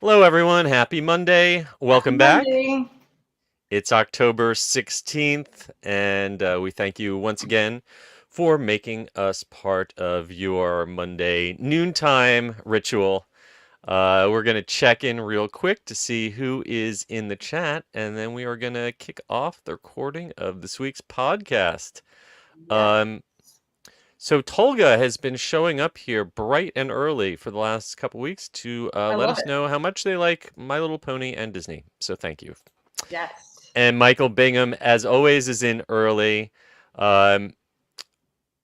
Hello, everyone. Happy Monday. Happy Welcome back. Monday. It's October 16th, and we thank you once again for making us part of your Monday noontime ritual. We're going to check in real quick to see who is in the chat, and then we are going to kick off the recording of this week's podcast. Yes, So Tolga has been showing up here bright and early for the last couple weeks to I let love us it. know how much they like My Little Pony and Disney. So thank you. Yes. And Michael Bingham, as always, is in early. Um,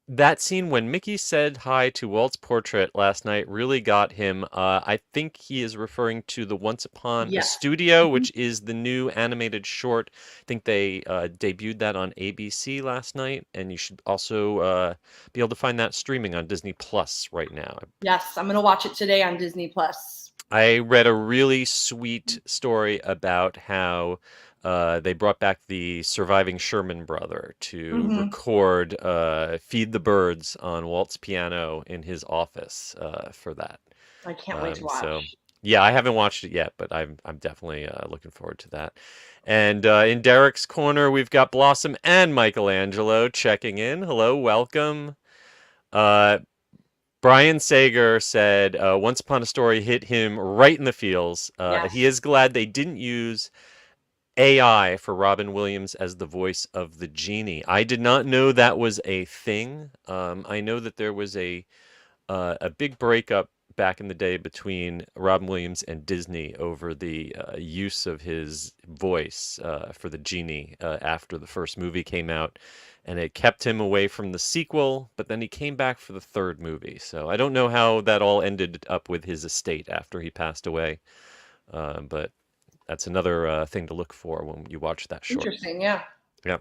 that scene when Mickey said hi to Walt's portrait last night really got him. I think he is referring to the Once Upon a Yes. Studio, Mhm. which is the new animated short. I think they debuted that on ABC last night, and you should also be able to find that streaming on Disney Plus right now. Yes, I'm gonna watch it today on Disney Plus. I read a really sweet story about how they brought back the surviving Sherman brother to Hmm. record "Feed the Birds" on Walt's piano in his office for that. I can't wait to So watch. yeah, I haven't watched it yet, but I'm definitely looking forward to that. And in Derek's corner, we've got Blossom and Michelangelo checking in. Hello, welcome. Uh, Brian Sager said, Once Upon a Story hit him right in the feels. He Yes. is glad they didn't use AI for Robin Williams as the voice of the genie. I did not know that was a thing. I know that there was a big breakup back in the day between Robin Williams and Disney over the use of his voice for the genie after the first movie came out, and it kept him away from the sequel. But then he came back for the third movie, so I don't know how that all ended up with his estate after he passed away. But that's another thing to look for when you watch that short. Interesting. Yeah. Yeah.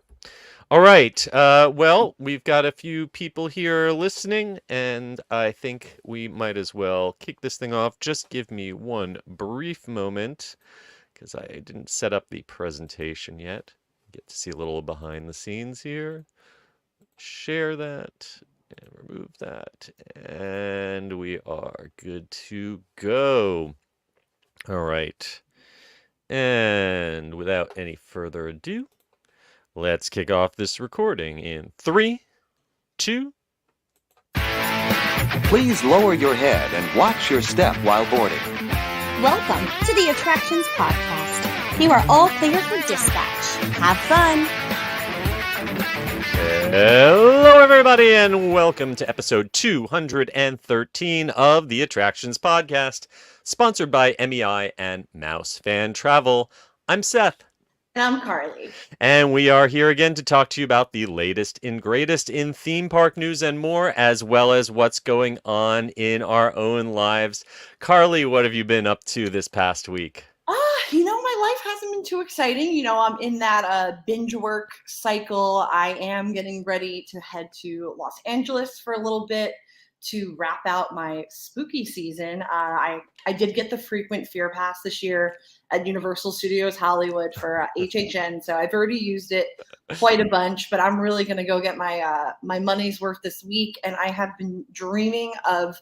All right. Well, we've got a few people here listening, and I think we might as well kick this thing off. Just give me one brief moment because I didn't set up the presentation yet. Get to see a little behind the scenes here. Share that and remove that. And we are good to go. All right. And without any further ado, let's kick off this recording in 3, 2. Please lower your head and watch your step while boarding. Welcome to the Attractions Podcast. You are all clear for dispatch. Have fun. Hello, everybody, and welcome to episode 213 of the Attractions Podcast, sponsored by MEI and Mouse Fan Travel. I'm Seth. And I'm Carly. And we are here again to talk to you about the latest and greatest in theme park news and more, as well as what's going on in our own lives. Carly, what have you been up to this past week? My life hasn't been too exciting. I'm in that binge work cycle. I am getting ready to head to Los Angeles for a little bit to wrap out my spooky season. I did get the frequent Fear Pass this year at Universal Studios Hollywood for HHN, so I've already used it quite a bunch. But I'm really going to go get my money's worth this week, and I have been dreaming of.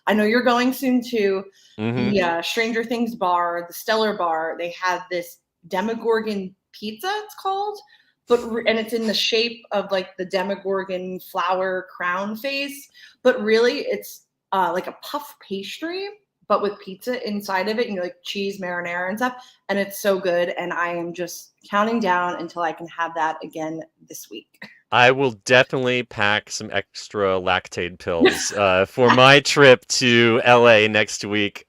I know you're going soon too. Mm-hmm. The Stranger Things bar, the Stellar bar, they have this Demogorgon pizza, it's called, and it's in the shape of like the Demogorgon flower crown face, but really it's like a puff pastry, but with pizza inside of it, like cheese marinara and stuff, and it's so good. And I am just counting down until I can have that again this week. I will definitely pack some extra Lactaid pills for my trip to LA next week.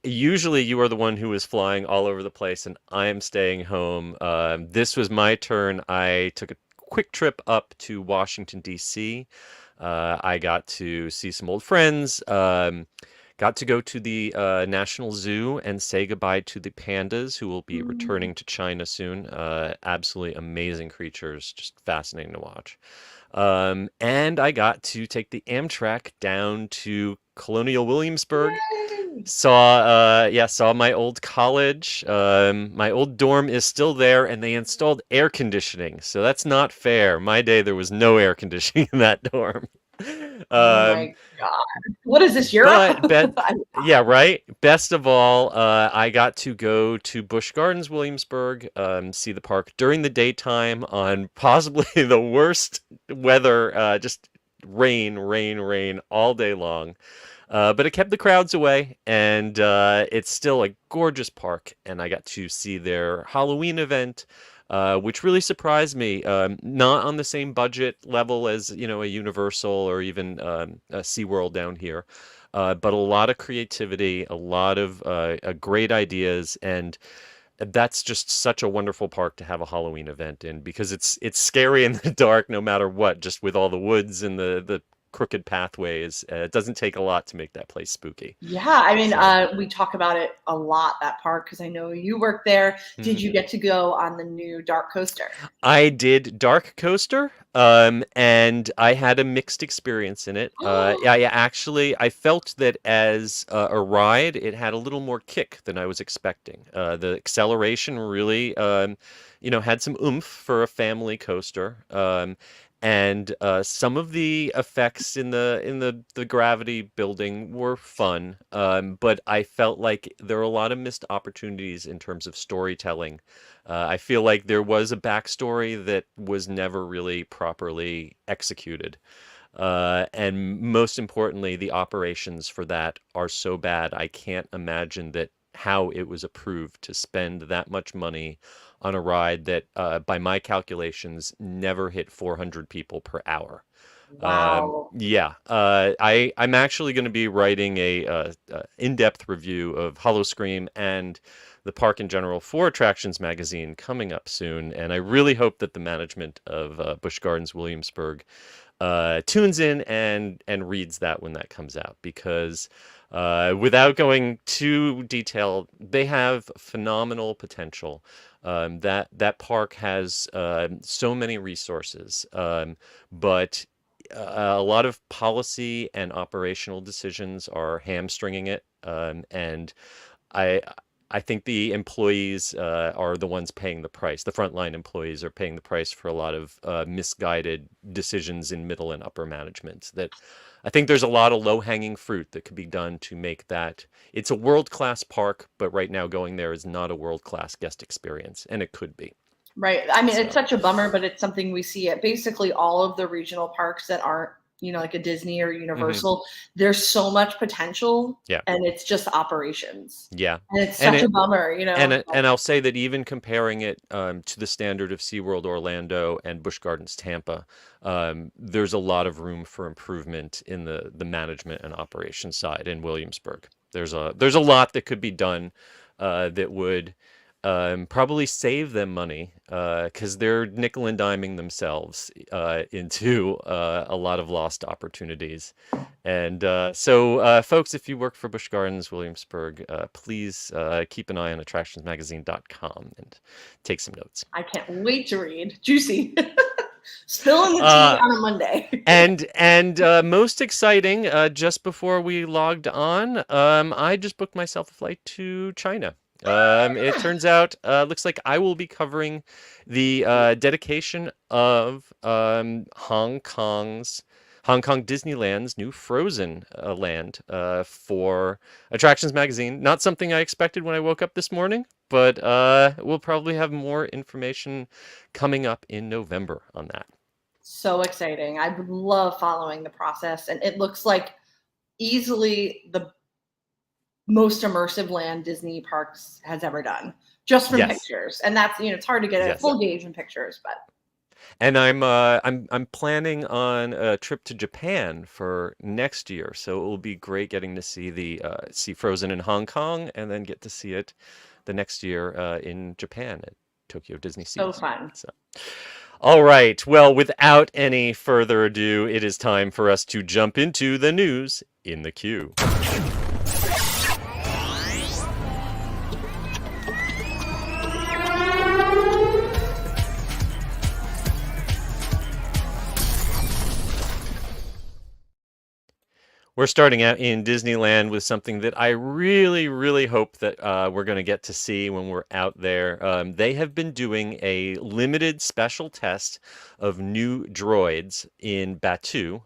Usually you are the one who is flying all over the place, and I am staying home. This was my turn. I took a quick trip up to Washington, D.C. I got to see some old friends. Got to go to the National Zoo and say goodbye to the pandas who will be returning to China soon. Absolutely amazing creatures, just fascinating to watch. And I got to take the Amtrak down to Colonial Williamsburg. Yay! Saw my old college. My old dorm is still there, and they installed air conditioning. So that's not fair. My day, there was no air conditioning in that dorm. Oh Um, my god. What is this, Europe? but yeah, right. Best of all, I got to go to Busch Gardens, Williamsburg, see the park during the daytime on possibly the worst weather, just rain, rain, rain all day long. But it kept the crowds away, and it's still a gorgeous park. And I got to see their Halloween event, which really surprised me. Not on the same budget level as a Universal or even a SeaWorld down here, but a lot of creativity, a lot of great ideas, and that's just such a wonderful park to have a Halloween event in because it's scary in the dark no matter what, just with all the woods and the crooked pathways. It doesn't take a lot to make that place spooky. Yeah, I mean, we talk about it a lot, that park, because I know you work there. Did you get to go on the new dark coaster? I did Dark Coaster, and I had a mixed experience in it. Yeah, actually, I felt that as a ride, it had a little more kick than I was expecting. The acceleration really, had some oomph for a family coaster. And some of the effects in the gravity building were fun, but I felt like there were a lot of missed opportunities in terms of storytelling. I feel like there was a backstory that was never really properly executed. And most importantly, the operations for that are so bad. I can't imagine that how it was approved to spend that much money on a ride that, by my calculations, never hit 400 people per hour. Wow. Yeah, I'm actually going to be writing a in-depth review of Howl-O-Scream and the park in general for Attractions Magazine coming up soon, and I really hope that the management of Busch Gardens Williamsburg tunes in and reads that when that comes out, because without going too detailed, they have phenomenal potential. That park has so many resources, but a lot of policy and operational decisions are hamstringing it, and I think the employees are the ones paying the price. The frontline employees are paying the price for a lot of misguided decisions in middle and upper management. That I think there's a lot of low-hanging fruit that could be done to make that. It's a world-class park, but right now going there is not a world-class guest experience, and it could be. Right. I mean, it's So, such a bummer, but it's something we see at basically all of the regional parks that aren't, like a Disney or mhm, Universal. There's so much potential, yeah, and it's just operations. yeah, And it's and such a it bummer. and I'll say that even comparing it to the standard of SeaWorld Orlando and Busch Gardens Tampa, there's a lot of room for improvement in the management and operations side in Williamsburg. There's a lot that could be done that would probably save them money because they're nickel and diming themselves into a lot of lost opportunities. And so, folks, if you work for Busch Gardens Williamsburg, please keep an eye on attractionsmagazine.com and take some notes. I can't wait to read. Juicy. Spilling the tea Uh, on a Monday. and most exciting, just before we logged on, I just booked myself a flight to China. It turns out, looks like I will be covering the dedication of Hong Kong Disneyland's new Frozen land for Attractions Magazine. Not something I expected when I woke up this morning, but we'll probably have more information coming up in November on that. So exciting. I would love following the process. And it looks like easily the most immersive land Disney parks has ever done, just from Yes, pictures. And that's, it's hard to get a yes. full gauge in pictures, but And I'm planning on a trip to Japan for next year, so it will be great getting to see Frozen in Hong Kong and then get to see it the next year in Japan at Tokyo Disney so Seas. fun. So, all right. Well, without any further ado, it is time for us to jump into the news in the queue. We're starting out in Disneyland with something that I really, really hope that we're going to get to see when we're out there. They have been doing a limited special test of new droids in Batuu,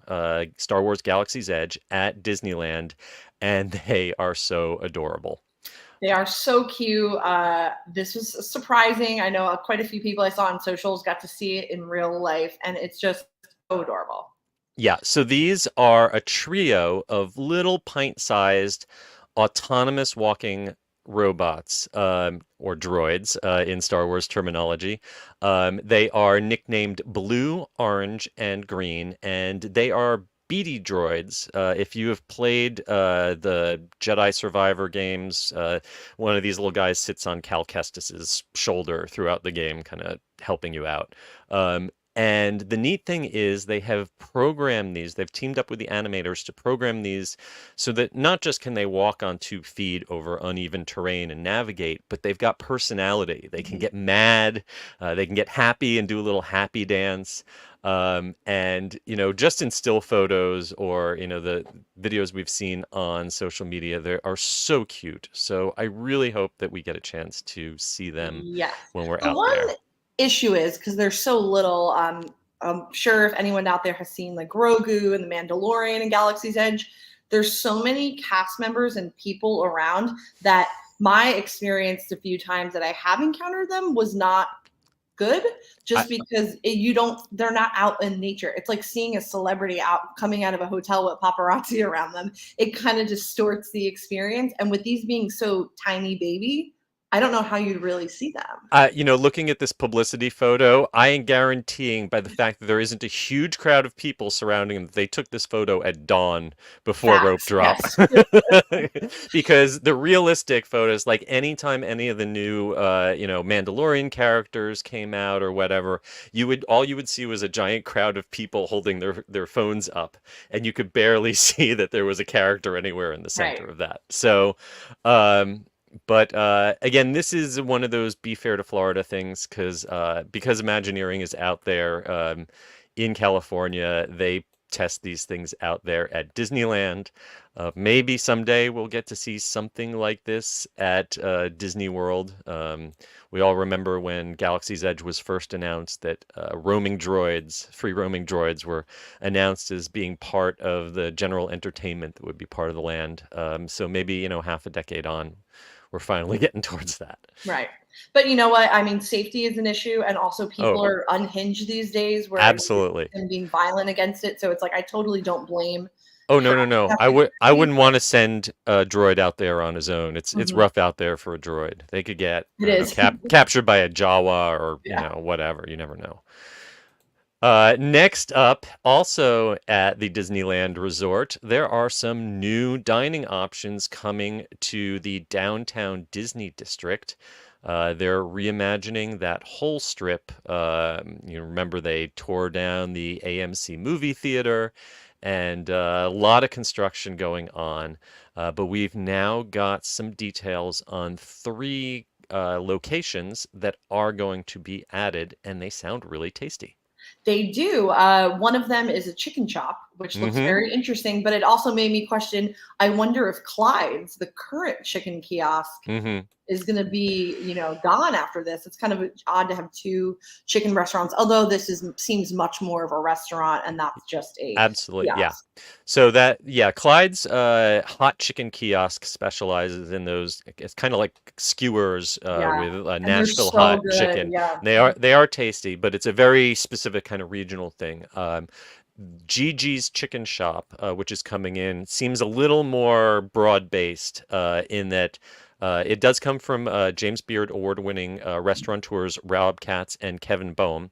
Star Wars Galaxy's Edge at Disneyland, and they are so adorable. They are so cute. This was surprising. I know quite a few people I saw on socials got to see it in real life, and it's just so adorable. Yeah, so these are a trio of little pint-sized autonomous walking robots, or droids, in Star Wars terminology. They are nicknamed Blue, Orange, and Green, and they are beady droids. If you have played the Jedi Survivor games, one of these little guys sits on Cal Kestis's shoulder throughout the game, kind of helping you out. And the neat thing is they have programmed these, they've teamed up with the animators to program these so that not just can they walk on 2 feet over uneven terrain and navigate, but they've got personality. They can get mad, they can get happy and do a little happy dance. And, just in still photos or, the videos we've seen on social media, they are so cute. So I really hope that we get a chance to see them Yes. when we're The out one there. issue is because they're so little. I'm sure if anyone out there has seen like Grogu and The Mandalorian and Galaxy's Edge, there's so many cast members and people around that my experience the few times that I have encountered them was not good, just because they're not out in nature. It's like seeing a celebrity coming out of a hotel with paparazzi around them. It kind of distorts the experience. And with these being so tiny baby, I don't know how you'd really see them. Looking at this publicity photo, I am guaranteeing by the fact that there isn't a huge crowd of people surrounding them, they took this photo at dawn before rope drop. Yes. Because the realistic photos, like anytime any of the new, Mandalorian characters came out or whatever, all you would see was a giant crowd of people holding their phones up, and you could barely see that there was a character anywhere in the center Right. of that. So, but again, this is one of those be fair to Florida things because Imagineering is out there in California. They test these things out there at Disneyland. Maybe someday we'll get to see something like this at Disney World. We all remember when Galaxy's Edge was first announced that free roaming droids were announced as being part of the general entertainment that would be part of the land. So maybe, half a decade on, we're finally getting towards that. Right. But you know what? I mean, safety is an issue, and also people Oh, are unhinged these days where absolutely. and being violent against it. So it's like I totally don't blame. Oh, no. I wouldn't want to send a droid out there on his own. It's Mhm. rough out there for a droid. They could get It is. captured by a Jawa or Yeah. whatever. You never know. Next up, also at the Disneyland Resort, there are some new dining options coming to the downtown Disney district. They're reimagining that whole strip. You remember they tore down the AMC movie theater, and a lot of construction going on. But we've now got some details on 3 locations that are going to be added, and they sound really tasty. They do. One of them is a chicken chop, which looks very interesting, but it also made me question, I wonder if Clyde's, the current chicken kiosk, is going to be, gone after this. It's kind of odd to have 2 chicken restaurants, although this seems much more of a restaurant and that's just a Absolutely, yeah. kiosk. So Clyde's hot chicken kiosk specializes in those. It's kind of like skewers Yeah. with And they're Nashville so hot good. chicken. Yeah. They are tasty, but it's a very specific kind of regional thing. Gigi's Chicken Shop, which is coming in, seems a little more broad-based in that it does come from James Beard award-winning restaurateurs Rob Katz and Kevin Boehm,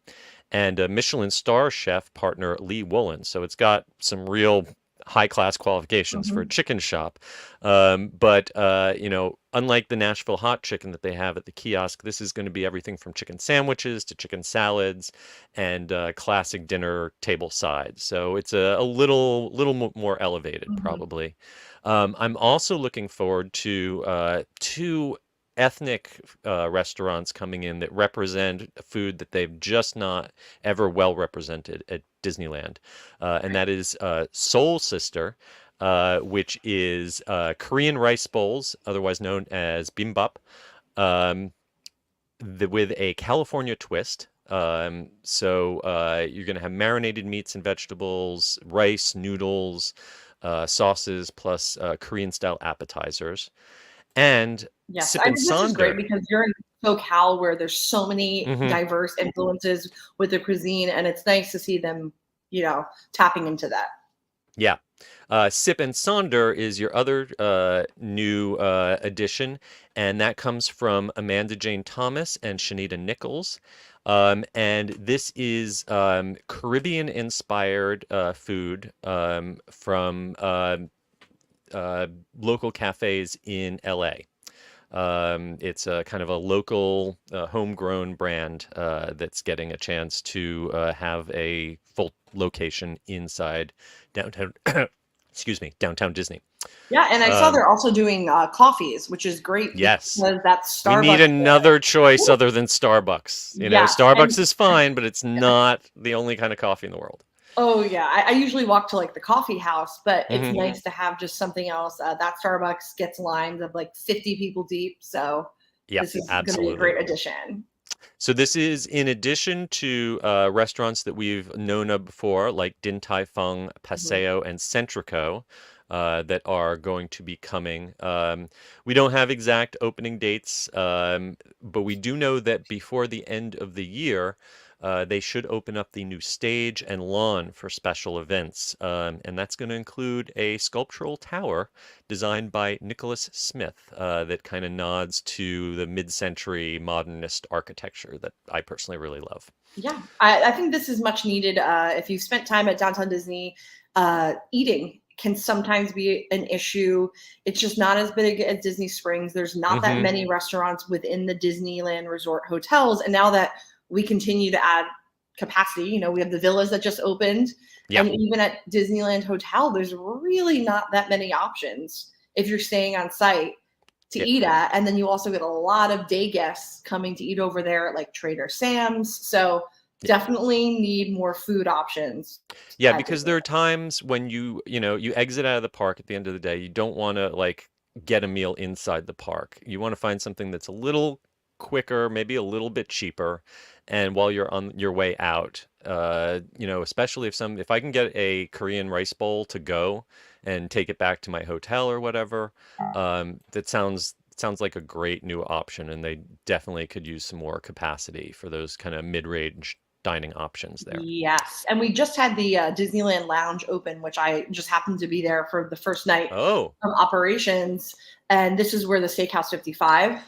and Michelin star chef partner Lee Woolen. So it's got some real high-class qualifications for a chicken shop. But unlike the Nashville hot chicken that they have at the kiosk, this is going to be everything from chicken sandwiches to chicken salads and classic dinner table sides. So it's a little more elevated, probably. I'm also looking forward to 2 ethnic restaurants coming in that represent food that they've just not ever well represented at Disneyland. And that is Soul Sister, which is Korean rice bowls, otherwise known as bimbap, um, with a California twist. So you're going to have marinated meats and vegetables, rice, noodles, sauces, plus Korean style appetizers. And Yes, sip I and mean, this is great sonder. because you're in SoCal where there's so many Hmm. diverse influences with the cuisine, and it's nice to see them, tapping into that. Yeah. Sip and Sonder is your other new addition, and that comes from Amanda Jane Thomas and Shanita Nichols. And this is Caribbean-inspired food from local cafes in LA. It's a kind of a local, homegrown brand that's getting a chance to have a full location inside downtown, excuse me, downtown Disney. Yeah, and I saw Um, they're also doing coffees, which is great yes, because that we need Starbucks. another choice other than Starbucks. Yes, Starbucks and is fine, but it's not the only kind of coffee in the world. oh yeah, I usually walk to like the coffee house, but it's Hmm. nice to have just something else. That Starbucks gets lines of like 50 people deep, so Yeah, this is going to be a absolutely. great addition. So this is in addition to restaurants that we've known of before, like Din Tai Fung, Mhm. Paseo, and Centrico, that are going to be coming. We don't have exact opening dates, but we do know that before the end of the year, they should open up the new stage and lawn for special events. And that's going to include a sculptural tower designed by Nicholas Smith that kind of nods to the mid-century modernist architecture that I personally really love. Yeah, I think this is much needed. If you've spent time at Downtown Disney, eating can sometimes be an issue. It's just not as big as Disney Springs. There's not that Hmm. many restaurants within the Disneyland Resort hotels. And now that we continue to add capacity, we have the villas that just opened. Yeah. And even at Disneyland Hotel, there's really not that many options if you're staying on site to Yeah. eat at. And then you also get a lot of day guests coming to eat over there at like Trader Sam's. So definitely need more food options Yeah, at because there are Disneyland. times when you exit out of the park at the end of the day, you don't want to like get a meal inside the park. You want to find something that's a little quicker, maybe a little bit cheaper, and while you're on your way out, especially if I can get a Korean rice bowl to go and take it back to my hotel or whatever, that sounds like a great new option, and they definitely could use some more capacity for those kind of mid-range dining options there. Yes. And we just had the Disneyland Lounge open, which I just happened to be there for the first night Oh, of operations. And this is where the Steakhouse 55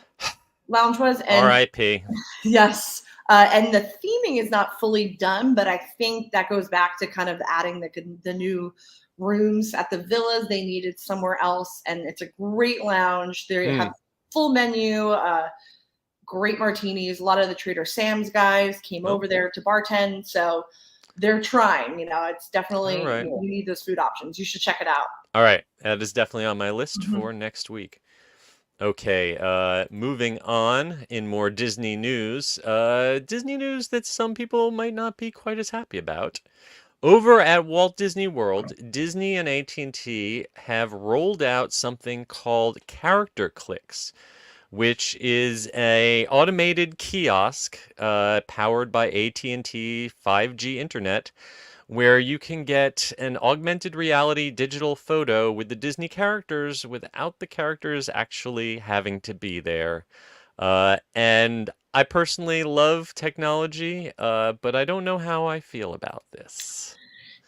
lounge was. And R.I.P. yes. And the theming is not fully done, but I think that goes back to kind of adding the new rooms at the villas they needed somewhere else. And it's a great lounge. They Hmm. have full menu, great martinis. A lot of the Trader Sam's guys came Oh, over there to bartend. So they're trying, it's all definitely, right. you need those food options. You should check it out. All right. That is definitely on my list Mhm. for next week. Okay, moving on in more Disney news. Disney news that some people might not be quite as happy about. Over at Walt Disney World, Disney and AT&T have rolled out something called Character Clicks, which is a automated kiosk powered by AT&T 5G internet where you can get an augmented reality digital photo with the Disney characters without the characters actually having to be there. And I personally love technology, but I don't know how I feel about this.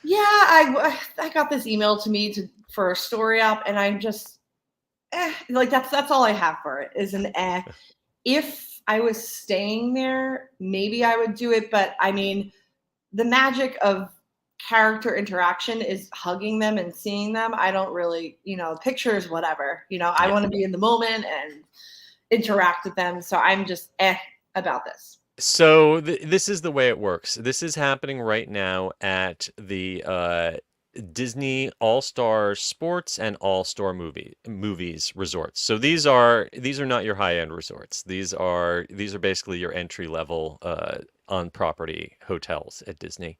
Yeah, I got this email to me for a story up, and I'm just like that's all I have for it is an eh. If I was staying there, maybe I would do it, but I mean, the magic of character interaction is hugging them and seeing them. I don't really, pictures, whatever. I Yeah. want to be in the moment and interact with them. So I'm just about this. So this is the way it works. This is happening right now at the Disney All-Star Sports and All-Star Movies resorts. So these are not your high-end resorts. These are basically your entry level on-property hotels at Disney.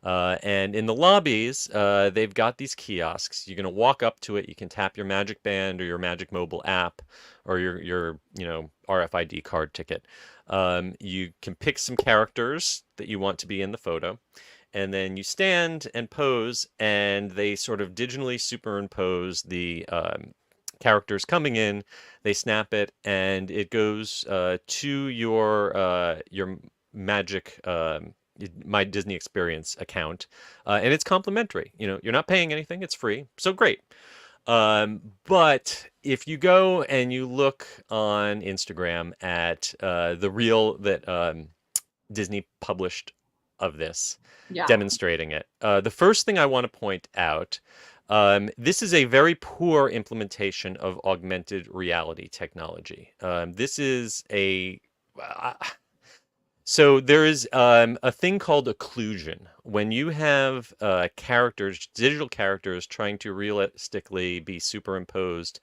And in the lobbies, they've got these kiosks. You're going to walk up to it. You can tap your Magic Band or your Magic Mobile app or your RFID card ticket. You can pick some characters that you want to be in the photo. And then you stand and pose, and they sort of digitally superimpose the characters coming in. They snap it, and it goes to your Magic My Disney Experience account, and it's complimentary. You're not paying anything; it's free. So great. But if you go and you look on Instagram at the reel that Disney published of this, Yeah. demonstrating it, the first thing I want to point out, this is a very poor implementation of augmented reality technology. This is so there is a thing called occlusion. When you have digital characters trying to realistically be superimposed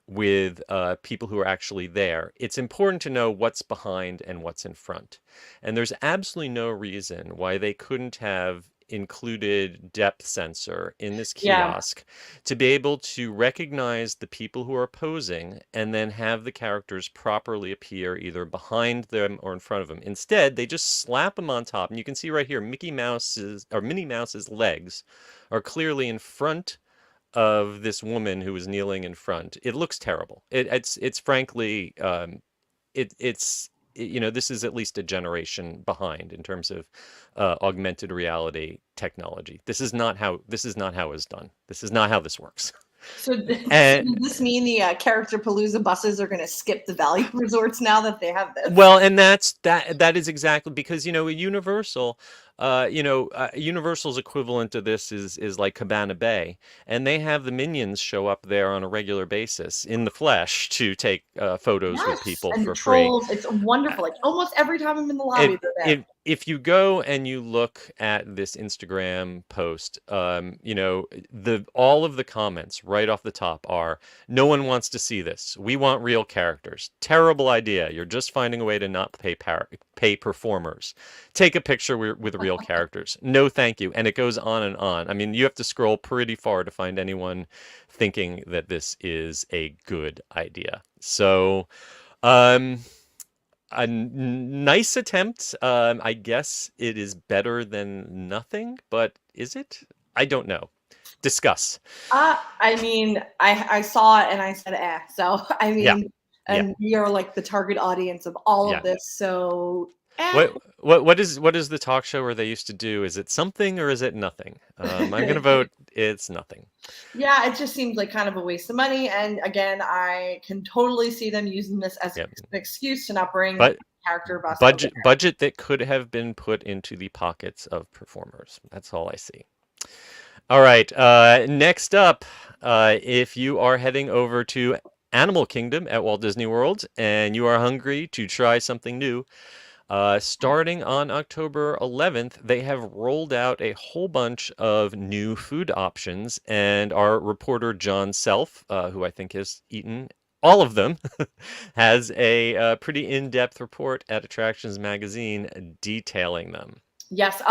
with people who are actually there, it's important to know what's behind and what's in front. And there's absolutely no reason why they couldn't have included depth sensor in this Yeah. kiosk to be able to recognize the people who are posing and then have the characters properly appear either behind them or in front of them. Instead, they just slap them on top, and you can see right here Minnie Mouse's legs are clearly in front of this woman who is kneeling in front. It looks terrible. It's frankly this is at least a generation behind in terms of augmented reality technology. This is not how it's done. This is not how this works. So does And this mean the Character Palooza buses are going to skip the value resorts now that they have this? well, and that is exactly because Universal, Universal's equivalent to this is like Cabana Bay, and they have the minions show up there on a regular basis in the flesh to take photos with Yes, people and for the free. trolls. It's wonderful. Like almost every time I'm in the lobby, they're there. If you go and you look at this Instagram post, all of the comments right off the top are, "No one wants to see this. We want real characters. Terrible idea. You're just finding a way to not pay performers. Take a picture with real characters. No, thank you." And it goes on and on. I mean, you have to scroll pretty far to find anyone thinking that this is a good idea. So, a nice attempt. I guess it is better than nothing, but is it? I don't know. Discuss. I mean, I saw it and I said, eh. So, I Yeah. mean, and we are like the target audience of all Yeah. of this. So, eh. What is the talk show where they used to do? Is it something or is it nothing? I'm gonna vote it's nothing. Yeah, it just seems like kind of a waste of money. And again, I can totally see them using this as Yep. an excuse to not bring But character bus over there. budget that could have been put into the pockets of performers. That's all I see. All right. Next up, if you are heading over to Animal Kingdom at Walt Disney World and you are hungry to try something new, starting on October 11th, they have rolled out a whole bunch of new food options, and our reporter John Self, who I think has eaten all of them, has a pretty in-depth report at Attractions Magazine detailing them. Yes,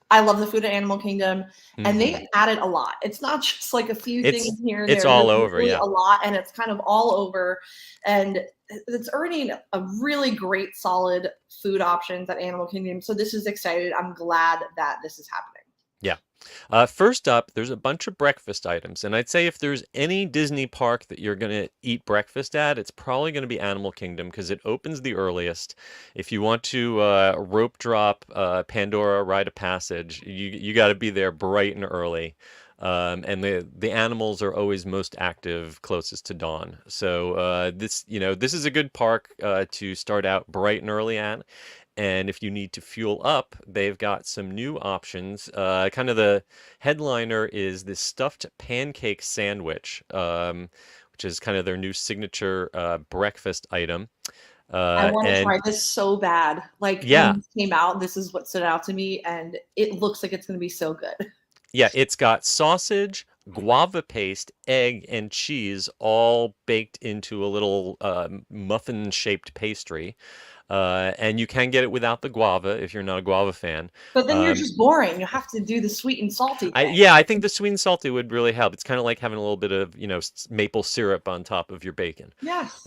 I love the food at Animal Kingdom, and they added a lot. It's not just like a few things here and there. It's all There's over, really yeah. a lot, and it's kind of all over, and it's earning a really great, solid food options at Animal Kingdom. So this is exciting. I'm glad that this is happening. Yeah. First up, there's a bunch of breakfast items, and I'd say if there's any Disney park that you're going to eat breakfast at, it's probably going to be Animal Kingdom because it opens the earliest. If you want to rope drop Pandora Rite of Passage, you got to be there bright and early. And the animals are always most active closest to dawn. So this is a good park to start out bright and early at. And if you need to fuel up, they've got some new options. Kind of the headliner is this stuffed pancake sandwich, which is kind of their new signature breakfast item. I want to and try this so bad. Like Yeah. when this came out, this is what stood out to me, and it looks like it's going to be so good. Yeah, it's got sausage, guava paste, egg, and cheese all baked into a little muffin-shaped pastry. And you can get it without the guava if you're not a guava fan. But then you're just boring. You have to do the sweet and salty thing. I think the sweet and salty would really help. It's kind of like having a little bit of, maple syrup on top of your bacon. Yes.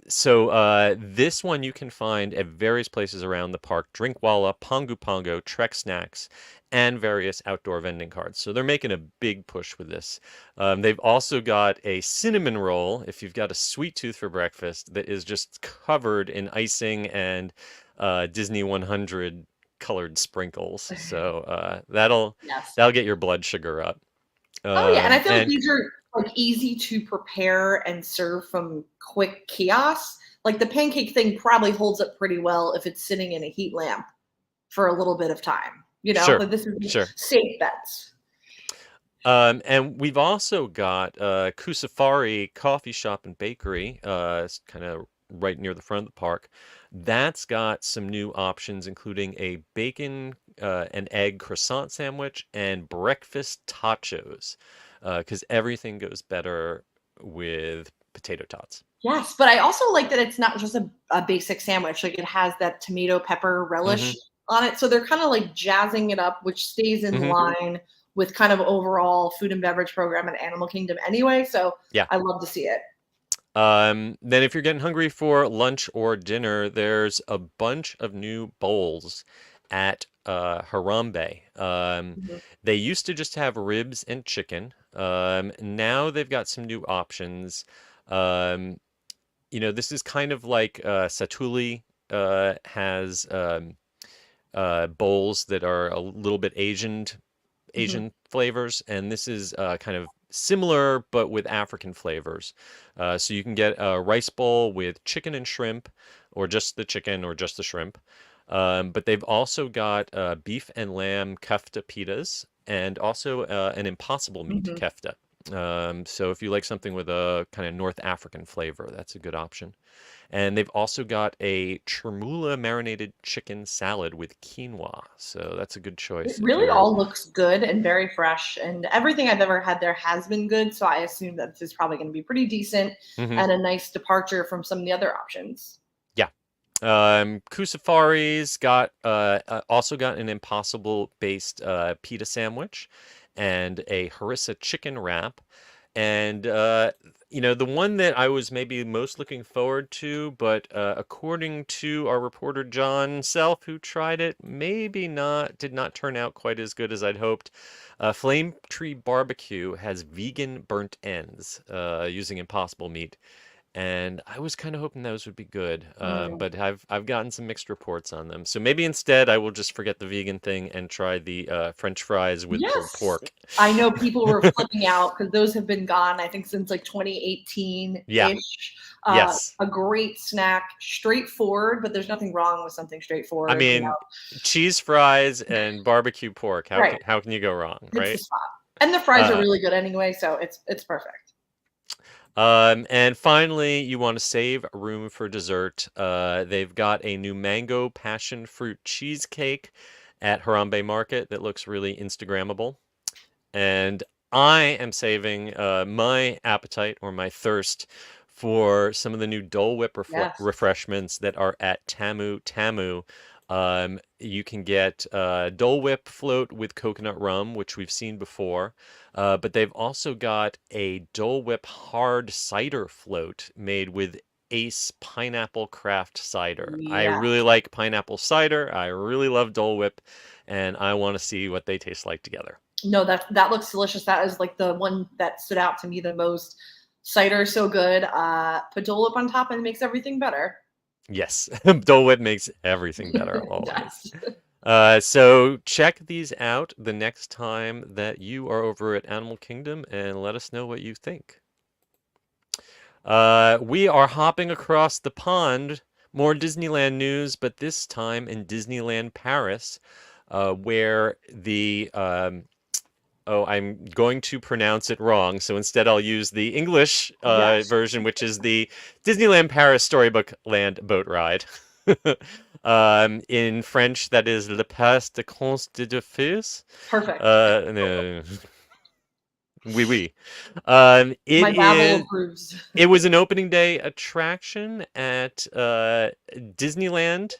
So this one you can find at various places around the park: Drinkwalla, Pongu Pongo, Trek Snacks, and various outdoor vending carts. So they're making a big push with this. They've also got a cinnamon roll, if you've got a sweet tooth for breakfast, that is just covered in icing and Disney 100 colored sprinkles. So that'll Yes. get your blood sugar up. Oh yeah, and I feel like these are like easy to prepare and serve from quick kiosks. Like the pancake thing probably holds up pretty well if it's sitting in a heat lamp for a little bit of time. Sure, but this is sure. safe bets. And we've also got Kusafari Coffee Shop and Bakery, kind of right near the front of the park. That's got some new options, including a bacon and egg croissant sandwich and breakfast tachos, because everything goes better with potato tots. Yes, but I also like that it's not just a basic sandwich. Like it has that tomato pepper relish on it. So they're kind of like jazzing it up, which stays in line with kind of overall food and beverage program at Animal Kingdom anyway. So yeah, I love to see it. Then if you're getting hungry for lunch or dinner, there's a bunch of new bowls at Harambe. They used to just have ribs and chicken. Now they've got some new options. This is kind of like Satuli has bowls that are a little bit Asian flavors, and this is kind of similar but with African flavors. So you can get a rice bowl with chicken and shrimp, or just the chicken or just the shrimp. But they've also got beef and lamb kefta pitas, and also an impossible meat kefta. So if you like something with a kind of North African flavor, that's a good option. And they've also got a chermoula marinated chicken salad with quinoa. So that's a good choice. It really all looks good and very fresh. And everything I've ever had there has been good. So I assume that this is probably going to be pretty decent and a nice departure from some of the other options. Yeah. Kusafari's got also got an impossible based pita sandwich and a harissa chicken wrap. And the one that I was maybe most looking forward to, but according to our reporter John Self, who tried it, did not turn out quite as good as I'd hoped. Flame Tree BBQ has vegan burnt ends using impossible meat. And I was kind of hoping those would be good, but I've gotten some mixed reports on them. So maybe instead I will just forget the vegan thing and try the French fries with pulled pork. I know people were flipping out because those have been gone, I think, since like 2018-ish. Yeah. Yes. A great snack, straightforward, but there's nothing wrong with something straightforward. I mean, cheese fries and barbecue pork. How can you go wrong, right? It's the spot. And the fries are really good anyway, so it's perfect. And finally, you want to save room for dessert. They've got a new mango passion fruit cheesecake at Harambe Market that looks really Instagrammable. And I am saving my appetite or my thirst for some of the new Dole Whip refreshments that are at Tamu Tamu. You can get Dole Whip float with coconut rum, which we've seen before. But they've also got a Dole Whip hard cider float made with Ace pineapple craft cider. Yeah. I really like pineapple cider. I really love Dole Whip, and I want to see what they taste like together. No, that looks delicious. That is like the one that stood out to me the most. Cider is so good. Put Dole Whip on top and it makes everything better. Yes, Dole Whip makes everything better always. So check these out the next time that you are over at Animal Kingdom and let us know what you think. We are hopping across the pond. More Disneyland news, but this time in Disneyland Paris, where the I'm going to pronounce it wrong, so instead I'll use the English version, which is the Disneyland Paris Storybook Land Boat Ride. In French, that is Le Pas de Conte de Fils. Perfect. Oui, oui. My Babel approves. It was an opening day attraction at Disneyland,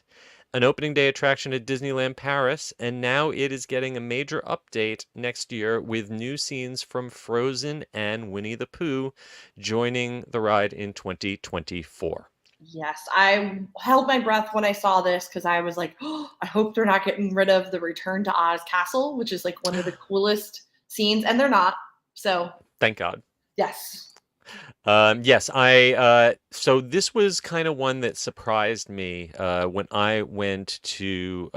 an opening day attraction at Disneyland Paris, and now it is getting a major update next year with new scenes from Frozen and Winnie the Pooh joining the ride in 2024. Yes, I held my breath when I saw this because I was like, oh, I hope they're not getting rid of the Return to Oz castle, which is like one of the coolest scenes, and they're not. So, Thank God. yes. Yes, so this was kind of one that surprised me when I went to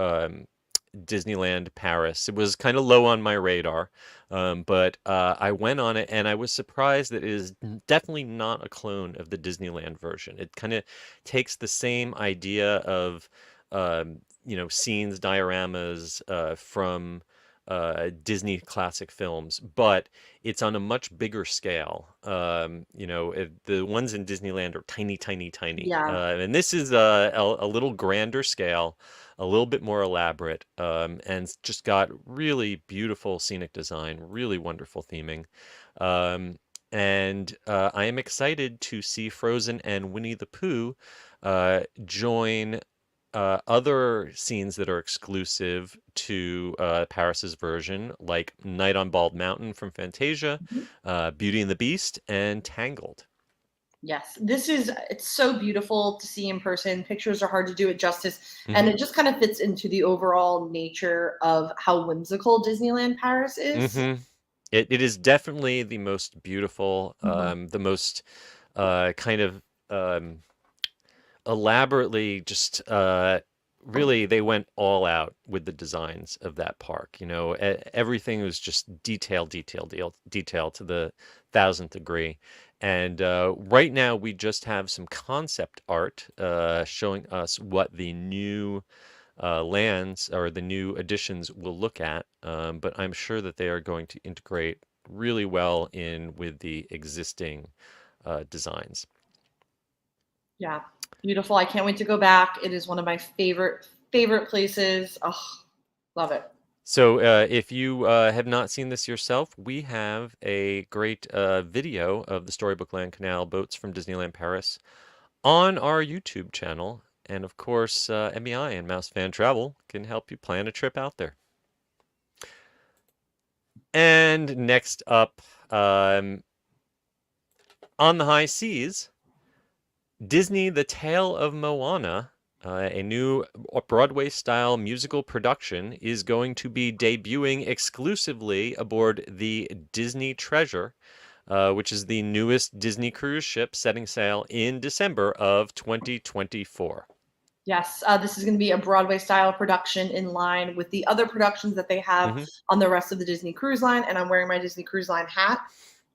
Disneyland Paris. It was kind of low on my radar, but I went on it and I was surprised that it is definitely not a clone of the Disneyland version. It kind of takes the same idea of, scenes, dioramas from Disney classic films, but it's on a much bigger scale. The ones in Disneyland are tiny, tiny, tiny. Yeah. And this is a little grander scale, a little bit more elaborate, and just got really beautiful scenic design, really wonderful theming. And I am excited to see Frozen and Winnie the Pooh join other scenes that are exclusive to Paris's version, like Night on Bald Mountain from Fantasia, Beauty and the Beast, and Tangled. Yes, it's so beautiful to see in person. Pictures are hard to do it justice, and it just kind of fits into the overall nature of how whimsical Disneyland Paris is. It is definitely the most beautiful, the most kind of elaborately just really they went all out with the designs of that park. Everything was just detail to the 1,000th degree. And right now we just have some concept art showing us what the new lands or the new additions will look at, but I'm sure that they are going to integrate really well in with the existing designs. Yeah, beautiful. I can't wait to go back. It is one of my favorite places. Oh, love it. So if you have not seen this yourself, we have a great video of the Storybook Land Canal boats from Disneyland Paris on our YouTube channel. And of course, MEI and Mouse Fan Travel can help you plan a trip out there. And next up, on the high seas, Disney: The Tale of Moana, a new Broadway-style musical production, is going to be debuting exclusively aboard the Disney Treasure, which is the newest Disney cruise ship setting sail in December of 2024. Yes, this is going to be a Broadway-style production in line with the other productions that they have on the rest of the Disney Cruise Line, and I'm wearing my Disney Cruise Line hat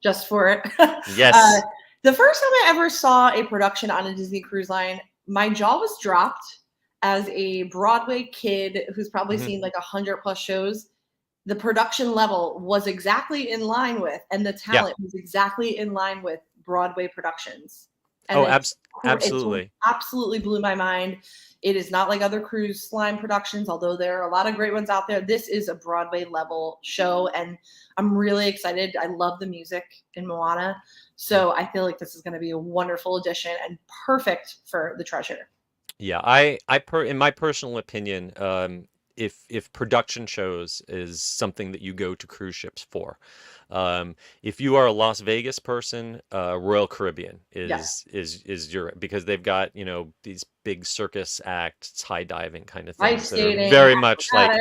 just for it. Yes. The first time I ever saw a production on a Disney Cruise Line, my jaw was dropped as a Broadway kid who's probably seen like 100+ shows. The production level was exactly in line with, and the talent was exactly in line with Broadway productions. And absolutely. It absolutely blew my mind. It is not like other cruise line productions, although there are a lot of great ones out there. This is a Broadway level show, and I'm really excited. I love the music in Moana, so I feel like this is going to be a wonderful addition and perfect for the Treasure. Yeah, in my personal opinion, if production shows is something that you go to cruise ships for, if you are a Las Vegas person, Royal Caribbean is your, because they've got these big circus acts, high diving kind of things that are very much like.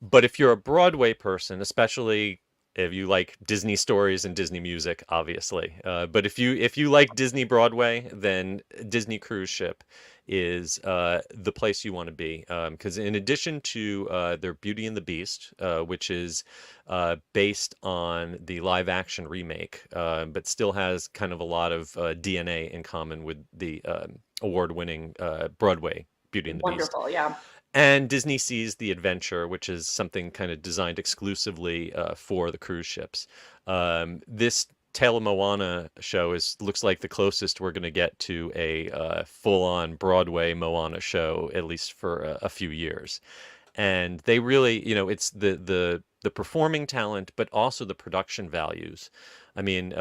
But if you're a Broadway person, especially if you like Disney stories and Disney music, obviously, but if you like Disney Broadway, then Disney Cruise Ship is the place you want to be, because in addition to their Beauty and the Beast, which is based on the live action remake, but still has kind of a lot of DNA in common with the award-winning Broadway Beauty and the Beast. Wonderful, yeah. And Disney Sees the Adventure, which is something kind of designed exclusively for the cruise ships. This Tale of Moana show looks like the closest we're going to get to a full-on Broadway Moana show, at least for a few years. And they really, it's the the performing talent, but also the production values. I mean,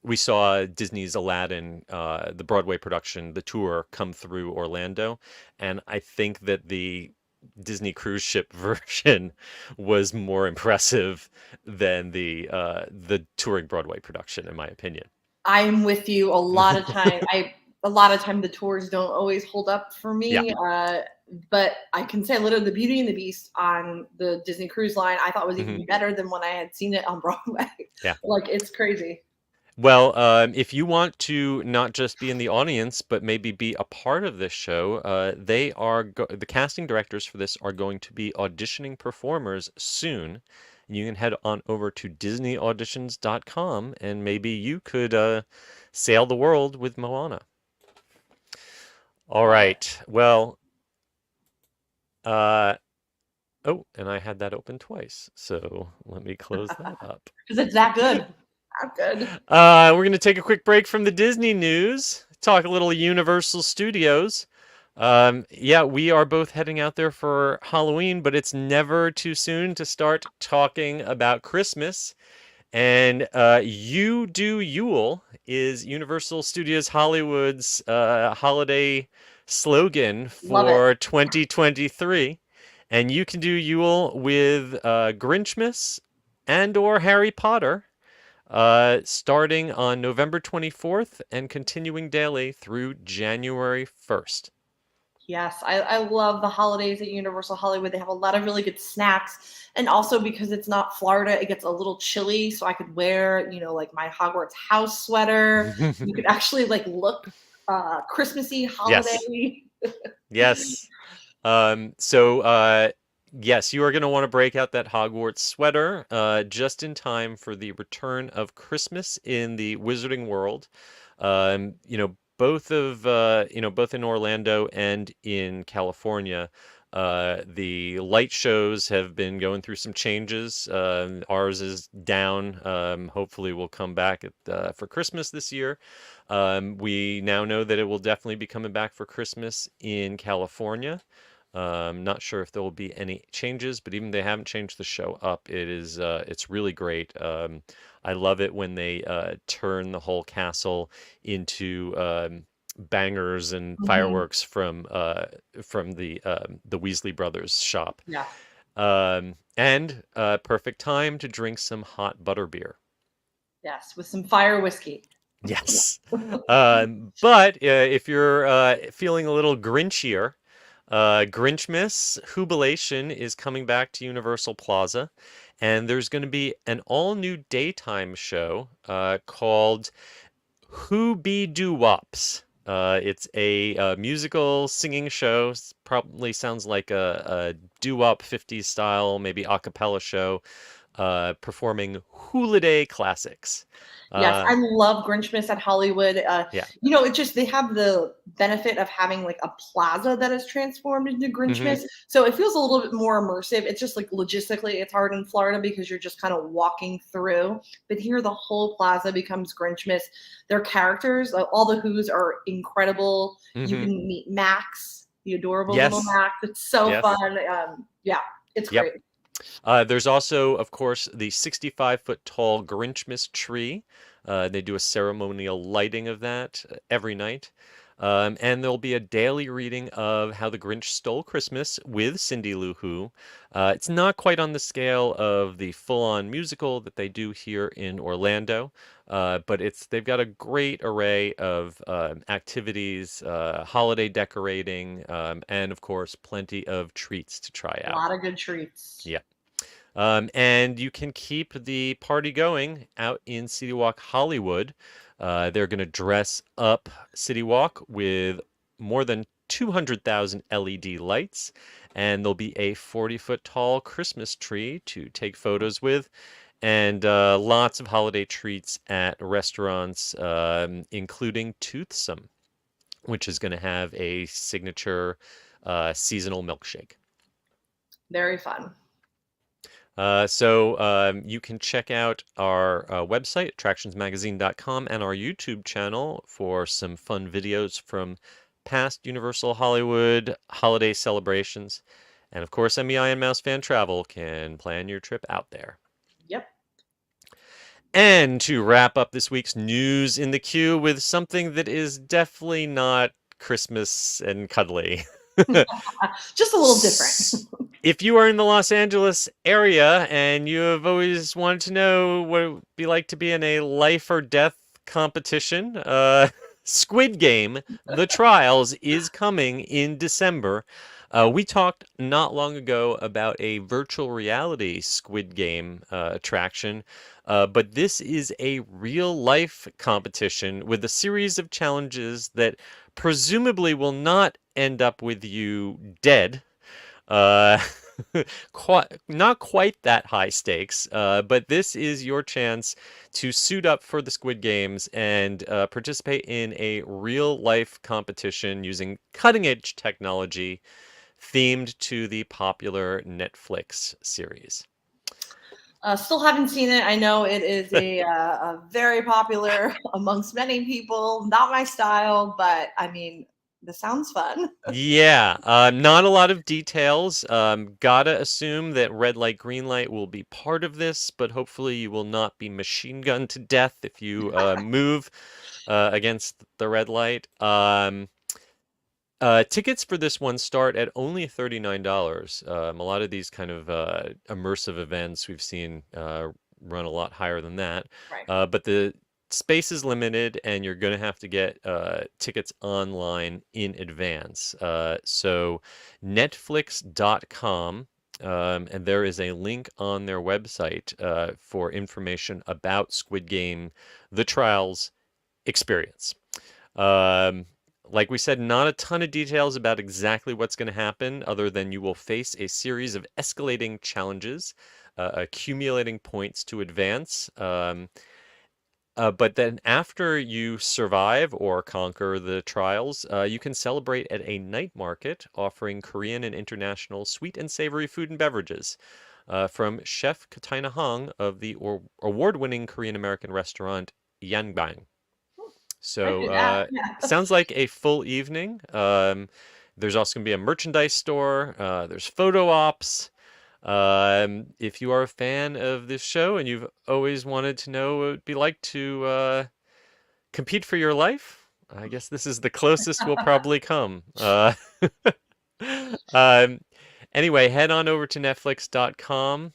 we saw Disney's Aladdin, the Broadway production, the tour come through Orlando, and I think that the Disney cruise ship version was more impressive than the touring Broadway production, in my opinion. I'm with you. A lot of time the tours don't always hold up for Yeah. me. But I can say literally the Beauty and the Beast on the Disney Cruise Line I thought was even better than when I had seen it on Broadway. Yeah. Like, it's crazy. Well, if you want to not just be in the audience, but maybe be a part of this show, the casting directors for this are going to be auditioning performers soon. You can head on over to DisneyAuditions.com and maybe you could sail the world with Moana. All right. Well, oh, and I had that open twice, so let me close that up. Because it's that good. That good. We're going to take a quick break from the Disney news, talk a little Universal Studios. Yeah, we are both heading out there for Halloween, but it's never too soon to start talking about Christmas. And You Do Yule is Universal Studios Hollywood's holiday slogan for 2023. And you can do Yule with Grinchmas and or Harry Potter. Starting on November 24th and continuing daily through January 1st. Yes, I love the holidays at Universal Hollywood. They have a lot of really good snacks. And also because it's not Florida, it gets a little chilly. So I could wear, like my Hogwarts house sweater. You could actually look Christmassy, holiday. Yes. Yes, you are going to want to break out that Hogwarts sweater just in time for the return of Christmas in the Wizarding World. Both in Orlando and in California, the light shows have been going through some changes. Ours is down. Hopefully, we'll come back for Christmas this year. We now know that it will definitely be coming back for Christmas in California. Not sure if there will be any changes, but even they haven't changed the show up. It's really great. I love it when they turn the whole castle into bangers and fireworks from the Weasley brothers shop. Yeah. And perfect time to drink some hot butterbeer. Yes, with some fire whiskey. Yes. But if you're feeling a little Grinchier, Grinchmas Jubilation is coming back to Universal Plaza, and there's going to be an all-new daytime show called Who Be Doo Wops. It's a musical singing show. Probably sounds like a doo-wop 50s style, maybe a cappella show, performing holiday classics. Yes, I love Grinchmas at Hollywood. Yeah. They have the benefit of having a plaza that is transformed into Grinchmas. Mm-hmm. So it feels a little bit more immersive. It's just logistically, it's hard in Florida because you're just kind of walking through. But here, the whole plaza becomes Grinchmas. Their characters, all the Who's are incredible. Mm-hmm. You can meet Max, the adorable Yes. little Max. It's so fun. It's great. There's also, of course, the 65-foot tall Grinchmas tree. They do a ceremonial lighting of that every night. And there'll be a daily reading of How the Grinch Stole Christmas with Cindy Lou Who. It's not quite on the scale of the full-on musical that they do here in Orlando, but they've got a great array of activities, holiday decorating, and of course, plenty of treats to try out. A lot of good treats. Yeah. And you can keep the party going out in CityWalk Hollywood. They're going to dress up CityWalk with more than 200,000 LED lights, and there'll be a 40-foot tall Christmas tree to take photos with, and lots of holiday treats at restaurants, including Toothsome, which is going to have a signature seasonal milkshake. Very fun. You can check out our website, attractionsmagazine.com, and our YouTube channel for some fun videos from past Universal Hollywood holiday celebrations. And of course, MEI and Mouse Fan Travel can plan your trip out there. Yep. And to wrap up this week's news in the queue with something that is definitely not Christmas and cuddly. Just a little different. If you are in the Los Angeles area and you have always wanted to know what it would be like to be in a life or death competition, Squid Game, The Trials, is coming in December. We talked not long ago about a virtual reality Squid Game attraction, but this is a real life competition with a series of challenges that presumably will not end up with you dead. Uh, not quite that high stakes, but this is your chance to suit up for the Squid Games and participate in a real life competition using cutting edge technology themed to the popular Netflix series. Still haven't seen it. I know it is a very popular amongst many people. Not my style, but I mean, this sounds fun. Yeah, not a lot of details. Gotta assume that red light, green light will be part of this, but hopefully you will not be machine gunned to death if you move against the red light. Tickets for this one start at only $39. A lot of these kind of immersive events we've seen run a lot higher than that. Right. But the space is limited, and you're going to have to get tickets online in advance. So Netflix.com, and there is a link on their website for information about Squid Game, The Trials experience. Like we said, not a ton of details about exactly what's going to happen, other than you will face a series of escalating challenges, accumulating points to advance. But then after you survive or conquer the trials, you can celebrate at a night market offering Korean and international sweet and savory food and beverages from Chef Katina Hong of the award-winning Korean-American restaurant Yanbang. So sounds like a full evening. There's also going to be a merchandise store. There's photo ops. If you are a fan of this show and you've always wanted to know what it would be like to compete for your life, I guess this is the closest we'll probably come. Anyway, head on over to Netflix.com.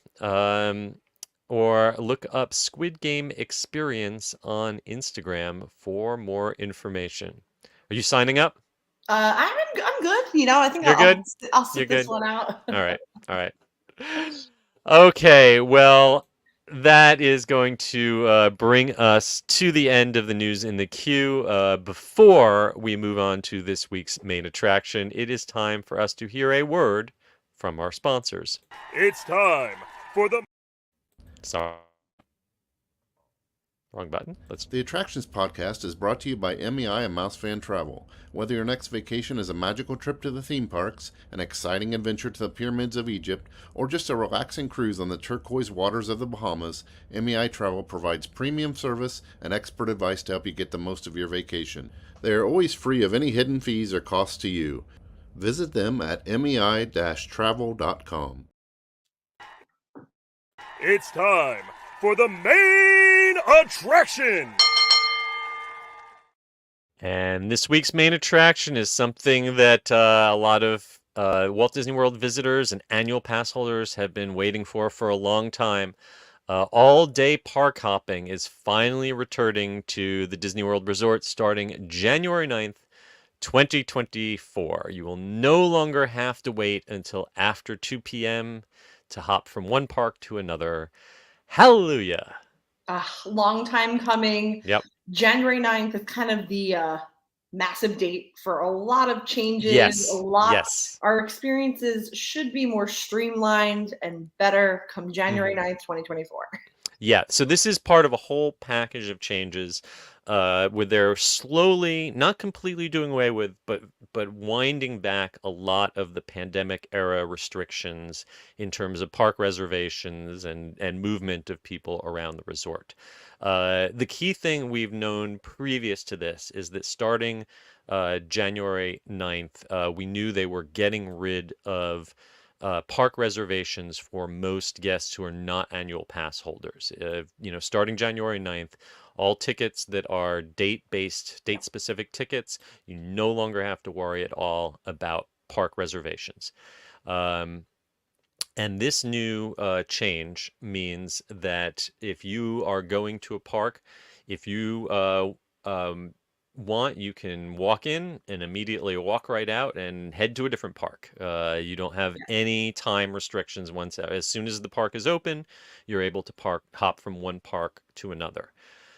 Or look up Squid Game Experience on Instagram for more information. Are you signing up? I'm good. You know, I think You're good? I'll sit You're this good? one out. All right. Okay, well, that is going to bring us to the end of the news in the queue. Before we move on to this week's main attraction, it is time for us to hear a word from our sponsors. It's time for the... Sorry. Wrong button. The Attractions Podcast is brought to you by MEI and Mouse Fan Travel. Whether your next vacation is a magical trip to the theme parks, an exciting adventure to the pyramids of Egypt, or just a relaxing cruise on the turquoise waters of the Bahamas, MEI Travel provides premium service and expert advice to help you get the most of your vacation. They are always free of any hidden fees or costs to you. Visit them at mei-travel.com. It's time for the main attraction! And this week's main attraction is something that a lot of Walt Disney World visitors and annual pass holders have been waiting for a long time. All-day park hopping is finally returning to the Disney World Resort starting January 9th, 2024. You will no longer have to wait until after 2 p.m. to hop from one park to another. Hallelujah. Long time coming. Yep. January 9th is kind of the massive date for a lot of changes. Yes. Yes. Our experiences should be more streamlined and better come January 9th, 2024. Yeah, so this is part of a whole package of changes where they're slowly, not completely doing away with, but winding back a lot of the pandemic era restrictions in terms of park reservations and movement of people around the resort. The key thing we've known previous to this is that starting January 9th, we knew they were getting rid of park reservations for most guests who are not annual pass holders. Starting January 9th, all tickets that are date-specific tickets, you no longer have to worry at all about park reservations. And this new change means that if you are going to a park, if you want, you can walk in and immediately walk right out and head to a different park. You don't have any time restrictions as soon as the park is open, you're able to hop from one park to another.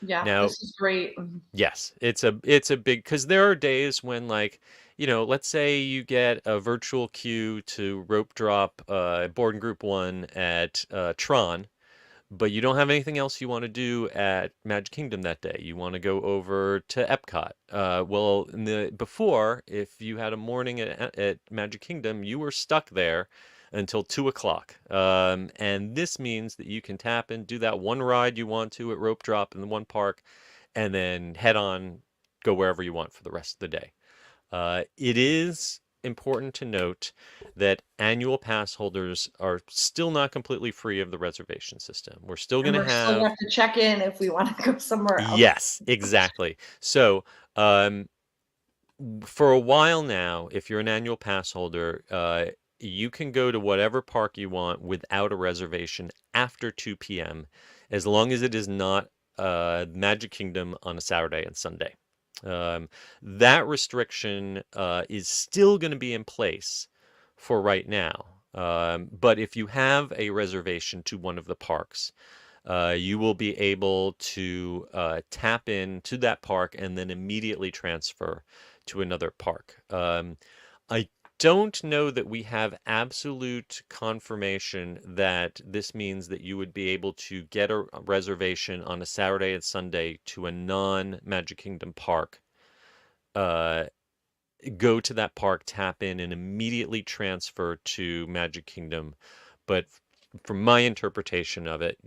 Yeah, Now, this is great. yes, it's a big, because there are days when, like, let's say you get a virtual queue to rope drop board and group 1 at Tron, but you don't have anything else you want to do at Magic Kingdom that day. You want to go over to Epcot. Well, before, if you had a morning at Magic Kingdom, you were stuck there until 2 o'clock. And this means that you can tap and do that one ride you want to at rope drop in the one park, and then head on, go wherever you want for the rest of the day. It is important to note that annual pass holders are still not completely free of the reservation system. We're still going to still have to check in if we want to go somewhere else. Yes, exactly. So, for a while now, if you're an annual pass holder, you can go to whatever park you want without a reservation after 2 p.m., as long as it is not Magic Kingdom on a Saturday and Sunday. That restriction is still going to be in place for right now. But if you have a reservation to one of the parks, you will be able to tap into that park and then immediately transfer to another park. I don't know that we have absolute confirmation that this means that you would be able to get a reservation on a Saturday and Sunday to a non-Magic Kingdom park, go to that park, tap in, and immediately transfer to Magic Kingdom. But from my interpretation of it,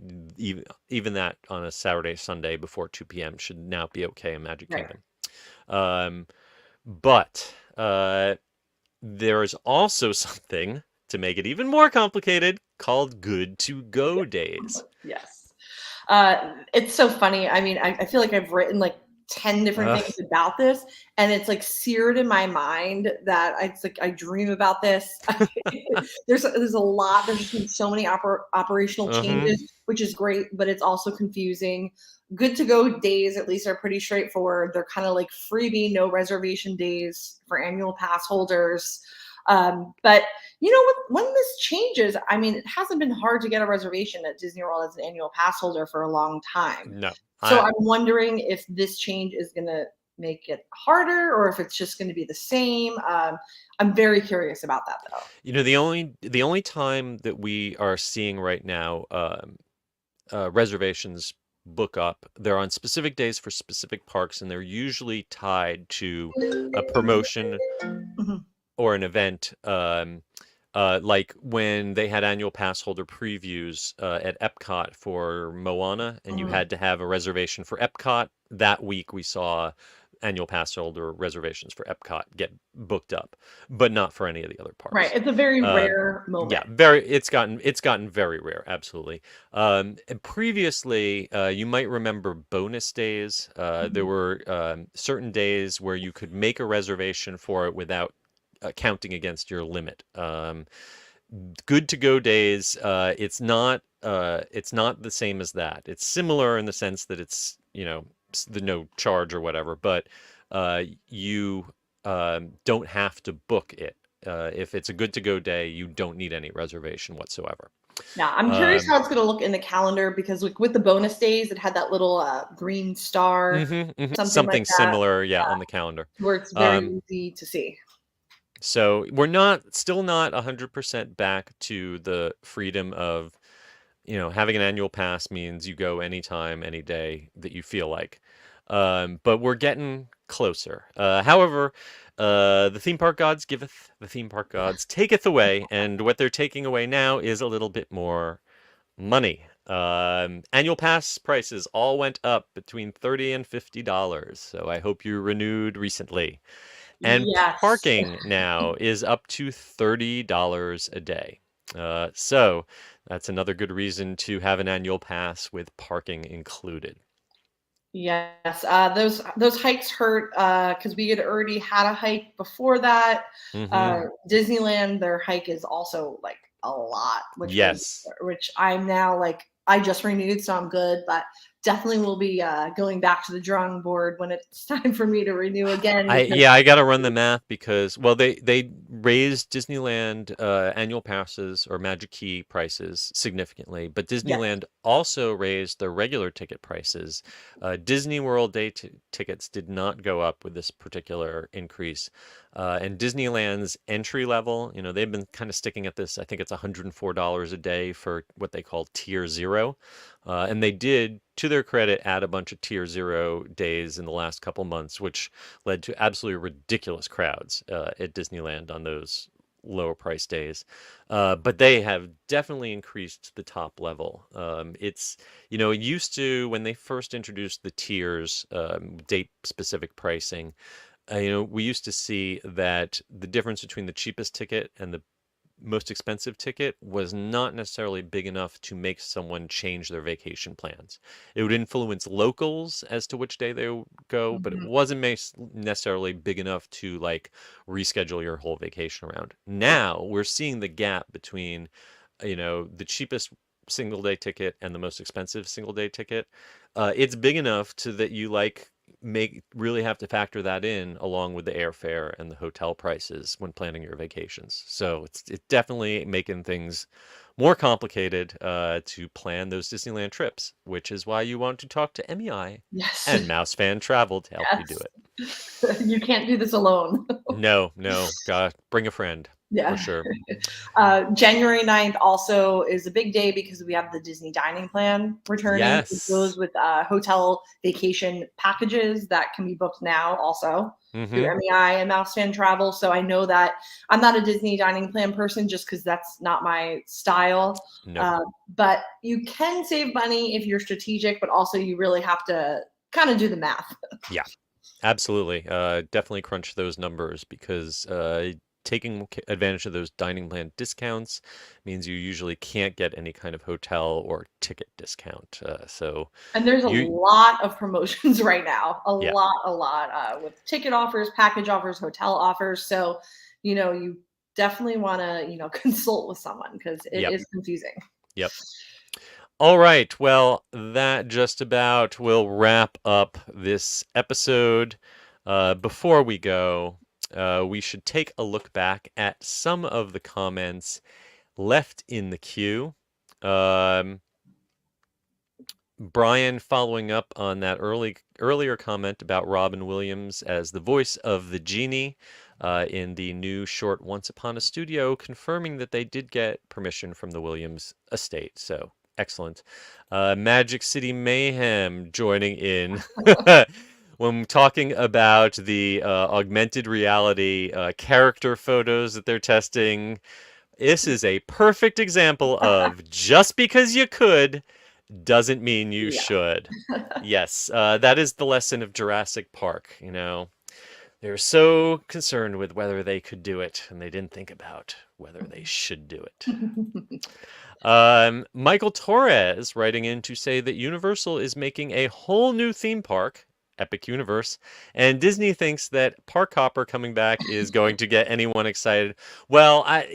even that on a Saturday, Sunday before 2 p.m. should now be okay in Magic Kingdom. But there is also something to make it even more complicated called Good to Go days. Yes. It's so funny. I mean, I feel like I've written like 10 different things about this, and it's like seared in my mind that it's like I dream about this. There's a lot. There's been so many operational changes, which is great, but it's also confusing. Good to Go days, at least, are pretty straightforward. They're kind of like freebie, no reservation days for annual pass holders. But when this changes, I mean, it hasn't been hard to get a reservation at Disney World as an annual pass holder for a long time. No. So I'm wondering if this change is going to make it harder, or if it's just going to be the same. I'm very curious about that, though. The only time that we are seeing right now reservations book up, they're on specific days for specific parks, and they're usually tied to a promotion or an event. Like when they had annual pass holder previews at Epcot for Moana, and you had to have a reservation for Epcot. That week we saw annual pass holder reservations for Epcot get booked up, but not for any of the other parks. Right. It's a very rare moment. Yeah, it's gotten very rare, absolutely. And previously, you might remember bonus days. There were certain days where you could make a reservation for it without counting against your limit. Good to Go days, it's not the same as that. It's similar in the sense that it's the no charge or whatever, but you don't have to book it. If it's a Good to Go day, you don't need any reservation whatsoever. Yeah, I'm curious how it's going to look in the calendar, because like with the bonus days, it had that little green star, something like similar, on the calendar, where it's very easy to see. So we're still not 100% back to the freedom of, having an annual pass means you go anytime, any day that you feel like. But we're getting closer. However, the theme park gods giveth, the theme park gods taketh away, and what they're taking away now is a little bit more money. Annual pass prices all went up between $30 and $50, so I hope you renewed recently. And Yes. parking now is up to $30 a day. So that's another good reason to have an annual pass with parking included. Yes, those hikes hurt because we had already had a hike before that. Hmm. Disneyland, their hike is also like a lot, Yes. which I'm now like I just renewed, so I'm good, but definitely will be going back to the drawing board when it's time for me to renew again because I got to run the math because well they raised Disneyland annual passes or Magic Key prices significantly, but yes, Disneyland also raised their regular ticket prices. Disney World tickets did not go up with this particular increase, and Disneyland's entry level, they've been kind of sticking at this. I think it's $104 a day for what they call Tier Zero. And they did, to their credit, add a bunch of Tier Zero days in the last couple months, which led to absolutely ridiculous crowds at Disneyland on those lower price days. But they have definitely increased the top level. It used to, when they first introduced the tiers, date specific pricing, we used to see that the difference between the cheapest ticket and the most expensive ticket was not necessarily big enough to make someone change their vacation plans. It would influence locals as to which day they would go, but it mhm, wasn't necessarily big enough to like reschedule your whole vacation around. Now we're seeing the gap between, the cheapest single day ticket and the most expensive single day ticket. It's big enough to that you like really have to factor that in along with the airfare and the hotel prices when planning your vacations. So it's definitely making things more complicated to plan those Disneyland trips, which is why you want to talk to MEI yes, and Mouse Fan Travel to help you do it. yes. You can't do this alone. No, God, bring a friend for Yeah. sure. January 9th also is a big day because we have the Disney dining plan returning. It Yes. goes with hotel vacation packages that can be booked now also through Mm-hmm. MEI and Mouse Fan Travel. So I know that I'm not a Disney dining plan person just because that's not my style. Nope. Uh, but you can save money if you're strategic, but also you really have to kind of do the math. Yeah. Absolutely. Definitely crunch those numbers because taking advantage of those dining plan discounts means you usually can't get any kind of hotel or ticket discount. So And there's a you, lot of promotions right now, yeah, a lot with ticket offers, package offers, hotel offers. So, you definitely want to, consult with someone because it yep, is confusing. yep. All right. Well, that just about will wrap up this episode. Before we go, we should take a look back at some of the comments left in the queue. Brian, following up on that earlier comment about Robin Williams as the voice of the genie in the new short Once Upon a Studio, confirming that they did get permission from the Williams estate. So excellent. Magic City Mayhem joining in. When talking about the augmented reality character photos that they're testing, this is a perfect example of just because you could doesn't mean you Yeah. should. Yes, that is the lesson of Jurassic Park. They're so concerned with whether they could do it, and they didn't think about whether they should do it. Michael Torres writing in to say that Universal is making a whole new theme park, Epic Universe, and Disney thinks that Park Hopper coming back is going to get anyone excited. Well, I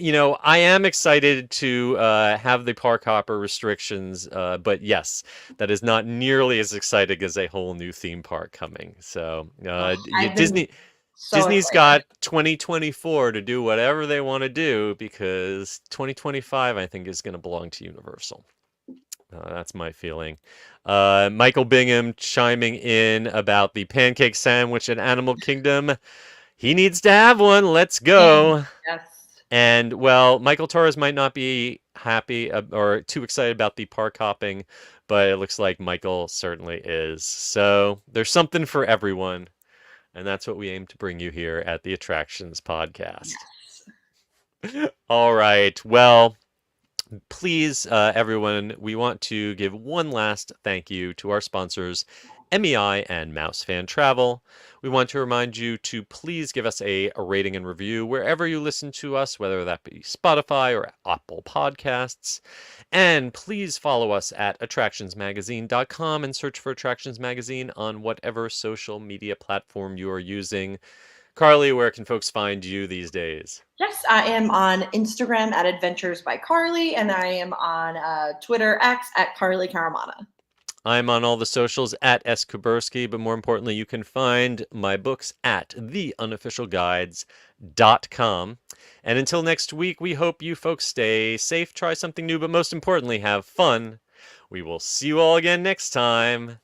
am excited to have the Park Hopper restrictions, but yes, that is not nearly as exciting as a whole new theme park coming. So, Oh, I've been Disney. so Disney's excited. got 2024 to do whatever they want to do because 2025, I think, is going to belong to Universal. That's my feeling. Michael Bingham chiming in about the pancake sandwich at Animal Kingdom. He needs to have one. Let's go. Yes. And well, Michael Torres might not be happy or too excited about the park hopping, but it looks like Michael certainly is. So there's something for everyone. And that's what we aim to bring you here at the Attractions Podcast. All right. Well, please, everyone, we want to give one last thank you to our sponsors, MEI and Mouse Fan Travel. We want to remind you to please give us a rating and review wherever you listen to us, whether that be Spotify or Apple Podcasts. And please follow us at attractionsmagazine.com and search for Attractions Magazine on whatever social media platform you are using. Carly, where can folks find you these days? Yes, I am on Instagram at Adventures by Carly, and I am on Twitter X at Carly Caramana. I'm on all the socials at S. Kuberski, but more importantly, you can find my books at theunofficialguides.com. And until next week, we hope you folks stay safe, try something new, but most importantly, have fun. We will see you all again next time.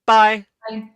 Bye. Bye.